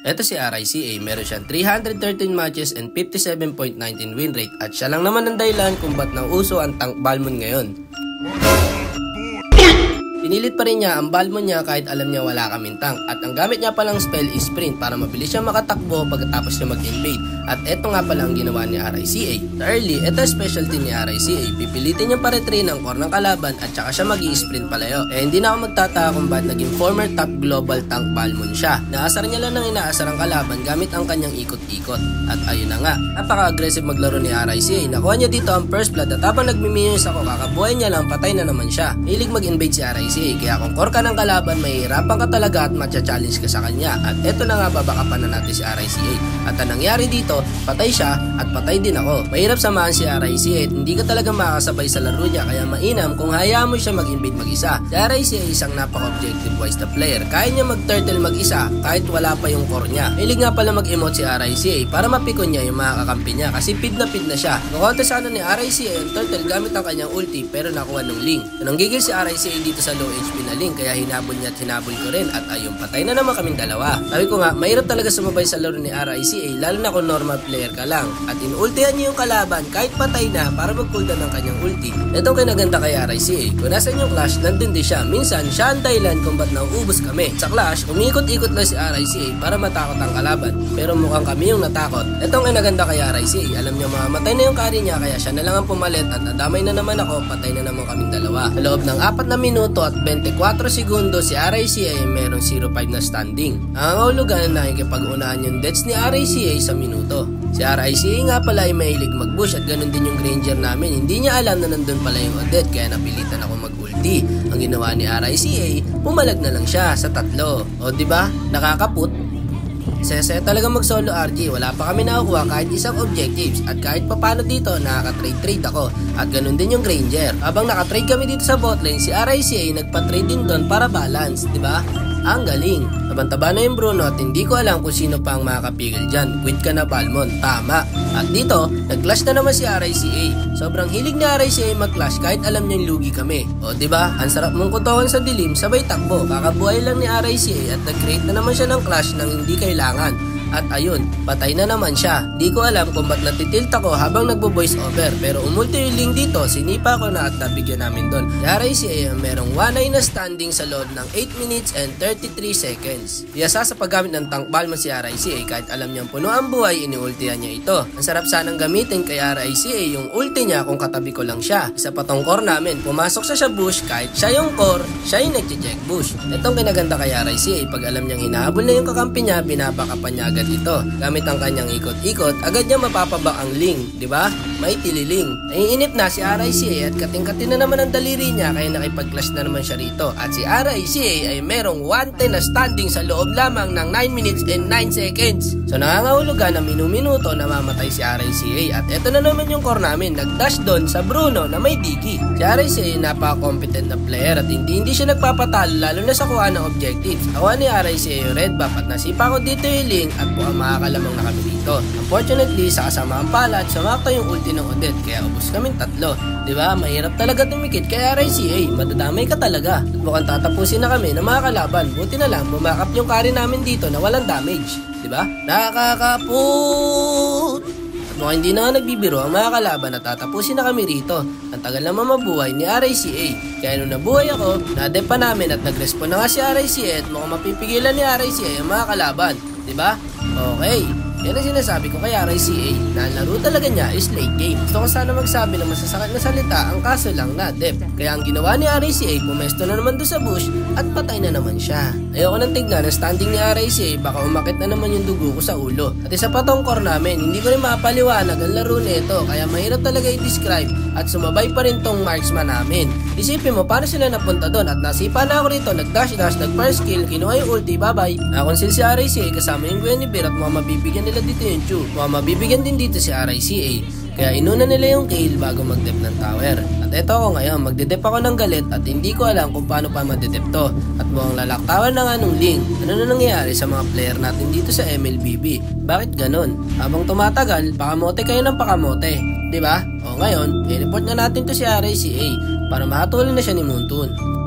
Eto si RICA, meron siyang 313 matches and 57.19 win rate at siya lang naman ang dahilan kung ba't nauso ang Tank Balmond ngayon. Pinilit pa rin niya ang Balmond niya kahit alam niya wala kaming tank at ang gamit niya palang spell is sprint para mabilis siya makatakbo pagkatapos niya mag-invade. At eto nga pala ang ginawa ni RICA. Sa early, eto specialty ni RICA, pipilitin niya pa-retrain ang core ng kalaban at saka siya mag-i-sprint palayo. Hindi na ako magtataka kung ba't naging former top global tank Balmond siya. Naasar niya lang ng inaasar ang kalaban gamit ang kanyang ikot-ikot. At ayun na nga, napaka-aggressive maglaro ni RICA. Nakuha niya dito ang first blood at habang nagmimiyos ako kakabuhay niya lang patay na naman siya. Hilig mag-invade si RICA. Kaya kung core ka ng kalaban, mahihirapan ka talaga at matcha-challenge ka sa kanya. At eto na nga, babakapan na natin si RICA. At ang nangyari dito, patay siya at patay din ako. Mahirap samahan si RICA at hindi ka talaga makakasabay sa laro niya, kaya mainam kung hayaan mo siya mag-invade mag-isa. Si RICA isang napaka-objective wise na player. Kaya niya mag-turtle mag-isa kahit wala pa yung core niya. Hilig nga pala mag-emote si RICA para mapikon niya yung mga kakampi niya kasi feed na siya. Nakonta sana ni RICA yung turtle gamit ang kanyang ulti pero nakuha ng Ling. Nanggigil si RICA dito sa low HP na Ling kaya hinabol niya at hinabol ko rin at ayun, patay na naman kaming dalawa. Sabi ko nga, mahirap talaga sumabay sa laro ni RICA lalo na kung normal player ka lang at inultihan niya yung kalaban kahit patay na para mag-cooldown ng kanyang ulti. Itong kinaganda kay RICA, kung nasan yung Clash, nandun din siya. Minsan, siya ang dahilan kung ba't nauubos kami. Sa Clash, umikot-ikot lang si RICA para matakot ang kalaban pero mukhang kami yung natakot. Itong kinaganda kay RICA, alam niya mamatay na yung carry niya kaya siya na lang ang pumalit at nadamay na naman ako, patay na naman kaming dalawa. Sa loob ng 4 na minuto at 24 segundo si RICA ay merong 0-5 na standing. Ang hulugan na nakikipag-unahan yung deaths ni RICA sa minuto. Si RICA nga pala ay mahilig mag-bush at ganun din yung Granger namin. Hindi niya alam na nandun pala yung Odette kaya napilitan ako mag-ulti. Ang ginawa ni RICA, pumalag na lang siya sa 3. O diba? Nakakaput. Sese talaga mag-solo RG, wala pa kami nakukuha kahit isang objectives at kahit papano dito nakaka-trade ako at ganun din yung Granger. Habang nakatrade kami dito sa botlane, si RICA nagpa-trade din doon para balance, di ba? Ang galing. Tabang-taba na yung Bruno at hindi ko alam kung sino pa ang makakapigil dyan. Quit ka na Balmond, tama. At dito, nag-clash na naman si RICA. Sobrang hilig ni RICA mag-clash kahit alam niyang lugi kami. O diba, ang sarap mong kutohan sa dilim, sabay takbo. Kakabuhay lang ni RICA at nag-create na naman siya ng clash nang hindi kailangan. At ayun, patay na naman siya. Di ko alam kung ba't natitilt ako habang nagbo-voice over. Pero umulti yung link dito, sinipa ko na at nabigyan namin doon. Si RICA merong 1-9 na standing sa loob ng 8 minutes and 33 seconds. Biyasa sa paggamit ng Tank Balmond si RICA kahit alam niyang puno ang buhay, iniultihan niya ito. Ang sarap sanang gamitin kay RICA yung ulti niya kung katabi ko lang siya. Isa pa tong core namin, pumasok siya sa bush kahit siya yung core, siya yung nag-check bush. Itong kinaganda kay RICA, pag alam niyang hinahabol na yung kakampi niya, binabakapan niya agad ito. Gamit ang kanyang ikot-ikot, agad niya mapapabak ang Ling, di ba? May tililing. Naiinip na si RICA at kating-kating na naman ang daliri niya kaya nakipag-clash na naman siya rito. At si RICA ay merong 1-10 na standing sa loob lamang ng 9 minutes and 9 seconds. So nangangahulugan na minuto na mamatay si RICA at eto na naman yung core namin, nag-dash doon sa Bruno na may diki. Si RICA ay napaka-competent na player at hindi siya nagpapatalo lalo na sa kuha ng objectives. Nakuha ni RICA yung red buff at nasipa ko dito yung Ling at mukhang makakalamang na kami dito. Unfortunately, sa kasamaan pala at sumakto yung ulti ng Odette kaya ubos kaming 3. Diba? Mahirap talaga tumikit kaya RICA, madadamay ka talaga. At mukhang tatapusin na kami ng mga kalaban. Buti na lang, bumakap yung carry namin dito na walang damage. Diba? Nakakaput! At mukhang hindi na nga nagbibiro ang mga kalaban at tatapusin na kami rito. Ang tagal naman mabuhay ni RICA. Kaya nung nabuhay ako, nadepa namin at nag-respawn na nga si RICA at mukhang mapipigilan ni RICA ang mga kalaban. Diba? Okay. Yan ang sinasabi ko kay RICA na ang laro talaga niya is late game. Gusto ko sana magsabi ng masasakit na salita, ang kaso lang na depth. Kaya ang ginawa ni RICA, pumesto na naman doon sa bush at patay na naman siya. Ayoko nang tignan ang standing ni RICA, baka umakit na naman yung dugo ko sa ulo. At isa pa tong core namin, hindi ko rin mapaliwanag ang laro nito kaya mahirap talaga i-describe at sumabay pa rin tong marksman namin. Isipin mo paano sila napunta doon at nasipa na ako rito, nag-dash, nag-first kill, kinuha yung ulti, bye-bye. Nakonsil si RICA kasama yung Guinevere at mga mabibigyan nila dito yung Chu. Mga mabibigyan din dito si RICA. Kaya inuna nila yung kill bago mag-dep ng tower. At eto ako ngayon, magde-dep ako ng galit at hindi ko alam kung paano pa mag-dep to. At mukhang lalaktawan na nga nung Ling. Ano na nangyayari sa mga player natin dito sa MLBB? Bakit ganon? Habang tumatagal, pakamote kayo ng pakamote. Diba? O ngayon, i-report na natin to si RICA para makatulong na siya ni Moontoon.